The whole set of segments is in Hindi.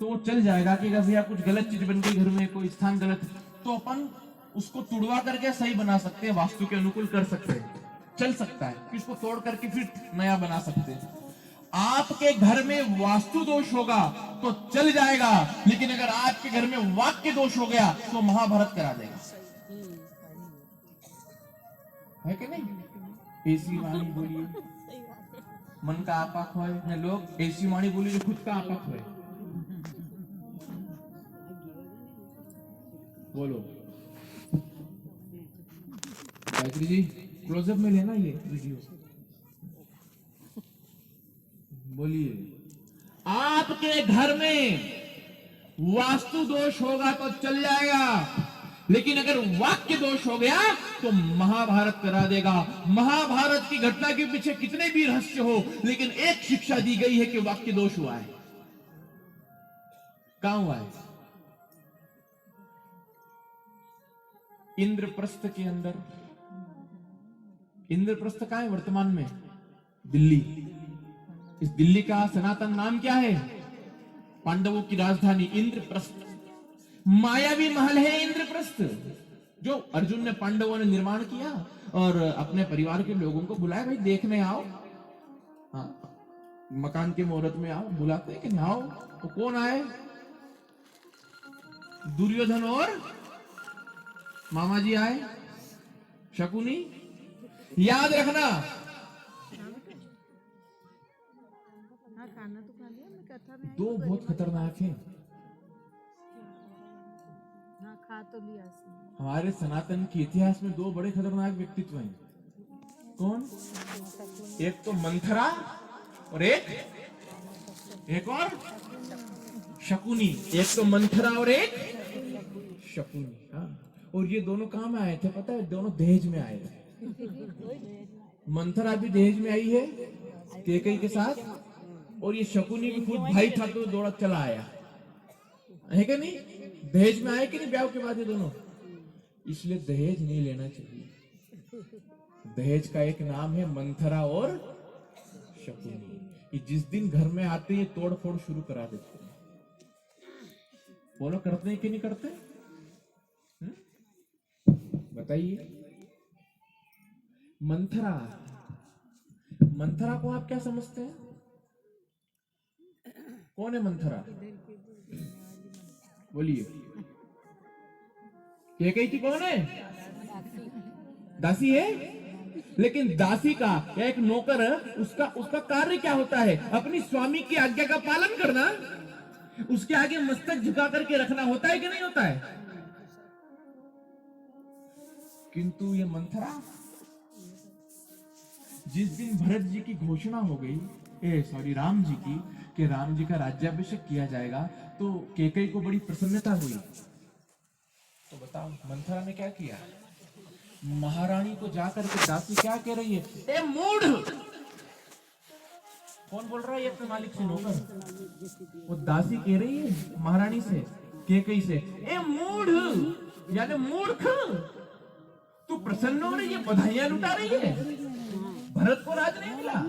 तो चल जाएगा कि अगर भैया कुछ गलत चीज बन गई घर में, कोई स्थान गलत, तो अपन उसको तुड़वा करके सही बना सकते हैं, वास्तु के अनुकूल कर सकते हैं, चल सकता है, फिर उसको तोड़ करके फिर नया बना सकते हैं। आपके घर में वास्तु दोष होगा तो चल जाएगा, लेकिन अगर आपके घर में वाक्य दोष हो गया तो महाभारत करा देगा, है कि नहीं? ऐसी वाणी बोलिए मन का आपा खोए न लोग, ऐसी वाणी बोलिए जो खुद का आपा खोए। बोलो गायत्री जी, क्लोजअप में लेना ये वीडियो, बोलिए। आपके घर में वास्तु दोष होगा तो चल जाएगा, लेकिन अगर वाक्य दोष हो गया तो महाभारत करा देगा। महाभारत की घटना के पीछे कितने भी रहस्य हो, लेकिन एक शिक्षा दी गई है कि वाक्य दोष हुआ है। कहां हुआ है? इंद्रप्रस्थ के अंदर। इंद्रप्रस्थ कहां है वर्तमान में? दिल्ली। इस दिल्ली का सनातन नाम क्या है? पांडवों की राजधानी इंद्रप्रस्थ। मायावी महल है इंद्रप्रस्थ, जो अर्जुन ने पांडवों ने निर्माण किया और अपने परिवार के लोगों को बुलाया, भाई देखने आओ। हाँ, मकान के मुहूर्त में आओ, बुलाते कि आओ। तो कौन आए? दुर्योधन और मामा जी आए, शकुनी। याद रखना, दो बहुत खतरनाक हैं। तो लिया हमारे सनातन के इतिहास में दो बड़े खतरनाक व्यक्तित्व हैं। कौन? एक तो मंथरा और एक और शकुनी। एक तो मंथरा और एक शकुनी। हाँ, और ये दोनों कहां में आए थे पता है? दोनों दहेज में आए थे। मंथरा भी दहेज में आई है कैकेयी के साथ, और ये शकुनी भी खुद भाई था तो दौड़ा चला आया है कि नहीं? दहेज में आए कि नहीं ब्याह के बाद ये दोनों? इसलिए दहेज नहीं लेना चाहिए। दहेज का एक नाम है मंथरा और शकुनी। ये जिस दिन घर में आते हैं तोड़ फोड़ शुरू करा देते हैं। बोलो करते हैं कि नहीं करते? बताइए। मंथरा, मंथरा को आप क्या समझते हैं? कौन है मंथरा? बोलिए। कैकेयी की कौन है? दासी है। लेकिन दासी का या एक नौकर है, उसका कार्य क्या होता है? अपनी स्वामी की आज्ञा का पालन करना, उसके आगे मस्तक झुका करके रखना होता है कि नहीं होता है? किंतु ये मंथरा, जिस दिन भरत जी की घोषणा हो गई, राम जी की, कि राम जी का राज्याभिषेक किया जाएगा, तो कैकेयी को बड़ी प्रसन्नता हुई। तो बताओ मंथरा ने क्या किया? महारानी को जाकर के दासी क्या कह रही है? ए मूढ़! कौन बोल रहा है? अपने मालिक से नौकर। वो दासी कह रही है महारानी से, कैकेयी से, ए मूढ़, यानी मूर्ख, तू प्रसन्न हो रही है, बधाइयां लुटा रही है, भरत को राज नहीं मिला।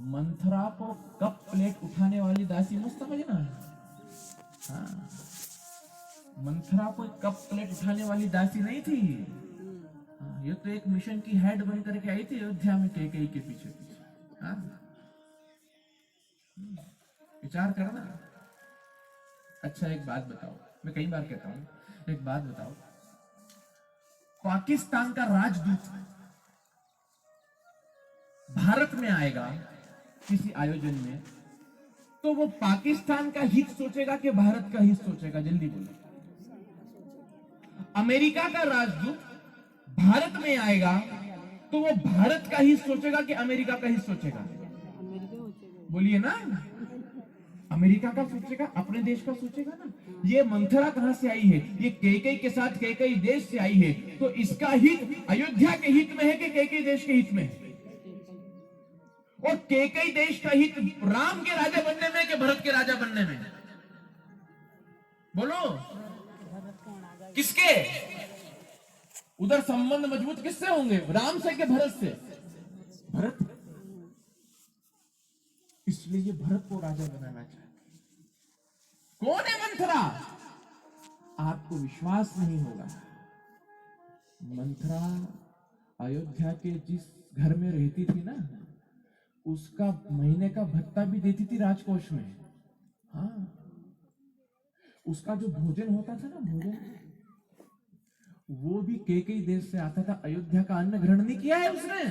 मंथरा को कप प्लेट उठाने वाली दासी मत समझना। हाँ, मंथरा को कप प्लेट उठाने वाली दासी नहीं थी। हाँ, ये तो एक मिशन की हेड बन करके आई थी अयोध्या में कैकेयी के पीछे पीछे। हाँ, विचार करना। अच्छा एक बात बताओ, मैं कई बार कहता हूं, एक बात बताओ, पाकिस्तान का राजदूत भारत में आएगा किसी आयोजन में, तो वो पाकिस्तान का हित सोचेगा कि भारत का हित सोचेगा? जल्दी बोलो। अमेरिका का राजदूत भारत में आएगा तो वो भारत का हित सोचेगा कि अमेरिका का हित सोचेगा? बोलिए ना। अमेरिका का सोचेगा, अपने देश का सोचेगा ना। ये मंथरा कहां से आई है? ये कैकेयी के साथ कैकेयी देश से आई है, तो इसका हित अयोध्या के हित में है कि कैकेयी देश के हित में है? और कैकेयी देश का हित राम के राजा बनने में कि भरत के राजा बनने में? बोलो किसके? उधर संबंध मजबूत किससे होंगे? राम से कि भरत से? भरत। इसलिए ये भरत को राजा बनाना चाहते। कौन है मंथरा? आपको विश्वास नहीं होगा, मंथरा अयोध्या के जिस घर में रहती थी ना, उसका महीने का भत्ता भी देती थी राजकोष में। हाँ, उसका जो भोजन होता था ना, भोजन, वो भी कई देश से आता था। अयोध्या का अन्न ग्रहण नहीं किया है उसने।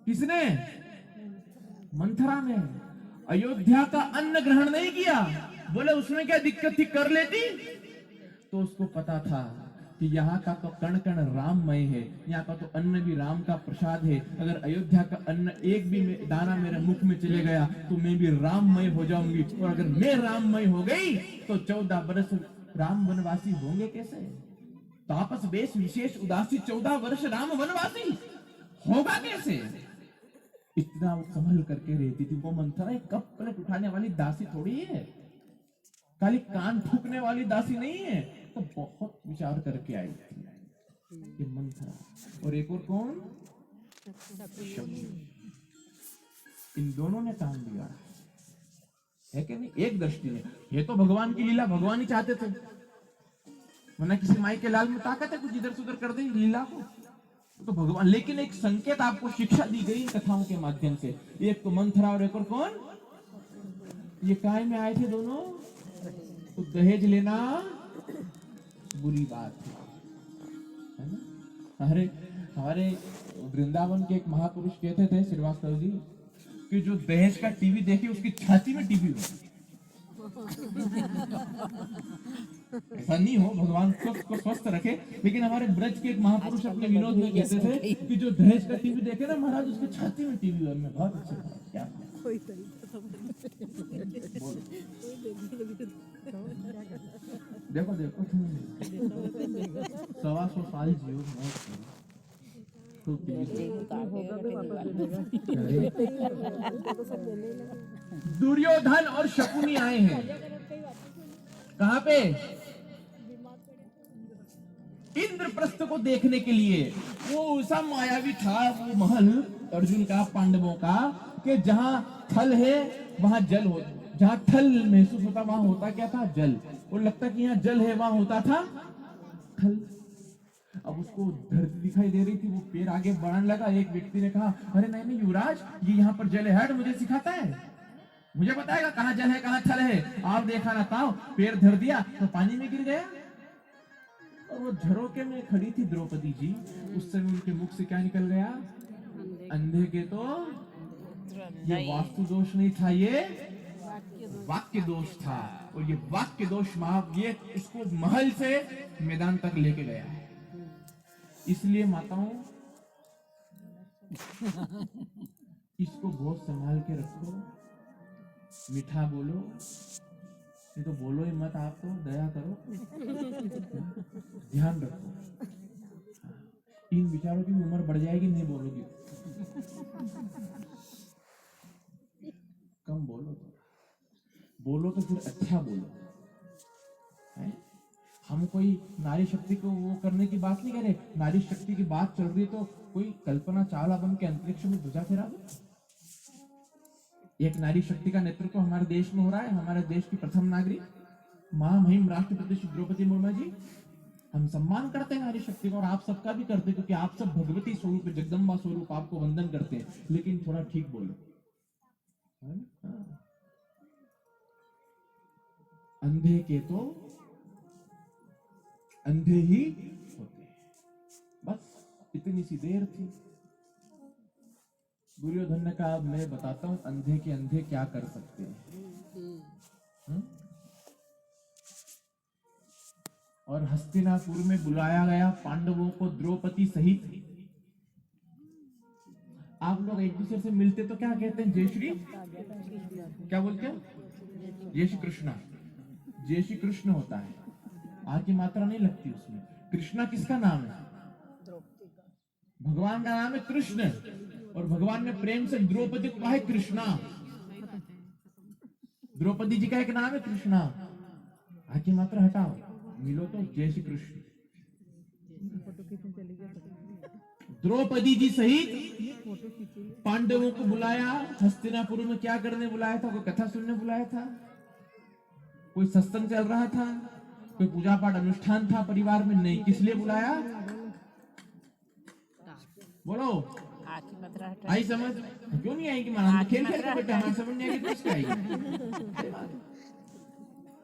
किसने? मंथरा ने अयोध्या का अन्न ग्रहण नहीं किया। बोले उसमें क्या दिक्कत थी, कर लेती। तो उसको पता था कि यहाँ का तो कण कण राममय है, यहाँ का तो अन्न भी राम का प्रसाद है। अगर अयोध्या का अन्न एक भी दाना मेरे मुख में चले गया तो मैं भी राममय हो जाऊंगी, और अगर मैं राममय हो गई तो 14 वर्ष राम वनवासी होंगे कैसे? तापस बेश विशेष उदासी 14 वर्ष राम वनवासी होगा कैसे? इतना वो संभल करके रहती थी वो मंथरा। एक कप प्लेट उठाने वाली दासी थोड़ी है, खाली कान फूकने वाली दासी नहीं है। तो बहुत विचार करके आई थी ये मंथरा। और एक और कौन? शकुनी। इन दोनों ने काम बिगाड़ा है कि नहीं? एक दृष्टि में ये तो भगवान की लीला, भगवान ही चाहते थे, वरना किसी माई के लाल में ताकत है कुछ इधर से उधर कर दे लीला को, तो भगवान। लेकिन एक संकेत आपको शिक्षा दी गई इन कथाओं के माध्यम से। एक तो मंथरा और एक और कौन? ये काय में आए थे दोनों? तो दहेज लेना बुरी बात है ना। हमारे वृंदावन के एक महापुरुष कहते थे, श्रीवास्तव जी, कि जो दहेज का टीवी देखे उसकी छाती में टीवी हो। ऐसा नहीं हो, भगवान को स्वस्थ रखे। लेकिन हमारे ब्रज के एक महापुरुष अपने विनोद में कहते थे कि जो दहेज का टीवी देखे ना महाराज, उसकी छाती में टीवी हो। मैं बहुत अच्छा था, क्या देखो देखो तुम 125 साल जियो, दुर्योधन और शकुनी आए हैं कहां पे? इंद्रप्रस्थ को देखने के लिए। वो ऐसा मायावी था वो महल अर्जुन का, पांडवों का, कि जहां थल है वहां जल हो, जहां थल महसूस होता वहां होता क्या था? जल। और लगता कि यहाँ जल है वहां होता था थल। अब उसको धरती दिखाई दे रही थी, वो पैर आगे बढ़ाने लगा। एक व्यक्ति ने कहा, अरे नहीं नहीं युवराज, ये यहाँ पर जल है, मुझे सिखाता है, मुझे बताएगा कहाँ जल है कहाँ थल है। आप देखा ना ताओ, पैर धर दिया तो पानी में गिर गया। और वो झरोके में खड़ी थी द्रौपदी जी, उस समय उनके मुख से क्या निकल गया? अंधे के तो ये वास्तु दोष नहीं था, ये वाक्य दोष था। और ये वाक्य दोष ये इसको महल से मैदान तक लेके गया है। इसलिए माताओं, इसको बहुत संभाल के रखो, मीठा बोलो, नहीं तो बोलो ही मत, आप तो दया करो, ध्यान रखो। इन विचारों की उम्र बढ़ जाएगी, नहीं बोलोगी, कम बोलो तो फिर अच्छा बोलो। है? हम कोई नारी शक्ति को वो करने की बात नहीं कर रहे। नारी शक्ति की बात चल रही है तो कोई कल्पना चावला बन के अंतरिक्ष में ध्वजा फहरा दो। एक नारी शक्ति का नेतृत्व हमारे देश में हो रहा है। हमारे देश की प्रथम नागरिक महामहिम राष्ट्रपति श्री द्रौपदी मुर्मू जी, हम सम्मान करते हैं नारी शक्ति का, और आप सबका भी करते हैं, क्योंकि आप सब भगवती स्वरूप, जगदम्बा स्वरूप आपको वंदन करते हैं। लेकिन थोड़ा ठीक बोलो। अंधे के तो अंधे ही होते हैं। बस इतनी सी देर थी। दुर्योधन ने कहा, मैं बताता हूं अंधे के अंधे क्या कर सकते हैं। और हस्तिनापुर में बुलाया गया पांडवों को द्रौपदी सहित। आप लोग एक दूसरे से मिलते तो क्या कहते हैं? जय श्री, क्या बोलते हैं? जय श्री कृष्णा। जय श्री कृष्ण होता है, आ की मात्रा नहीं लगती उसमें। कृष्णा किसका नाम है? भगवान का नाम है कृष्ण। और भगवान ने प्रेम से द्रौपदी को कहा है कृष्णा। द्रौपदी जी का एक नाम है कृष्णा। आ की मात्रा हटाओ, मिलो तो जय श्री कृष्ण। द्रौपदी जी सहित पांडवों को बुलाया हस्तिनापुर में। क्या करने बुलाया था? वो कथा सुनने बुलाया था। कोई सत्संग चल रहा था, कोई पूजा पाठ अनुष्ठान था परिवार में? नहीं। किस लिए बुलाया? बोलो। आई समझ? क्यों नहीं आएगी? माना खेल खेल के बेटा हमारे समझ नहीं आएगी तो उसकी आएगी।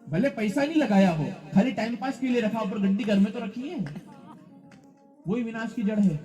भले पैसा नहीं लगाया हो, खाली टाइम पास के लिए रखा, ऊपर गड्डी घर में तो रखी है, वही विनाश की जड़ है।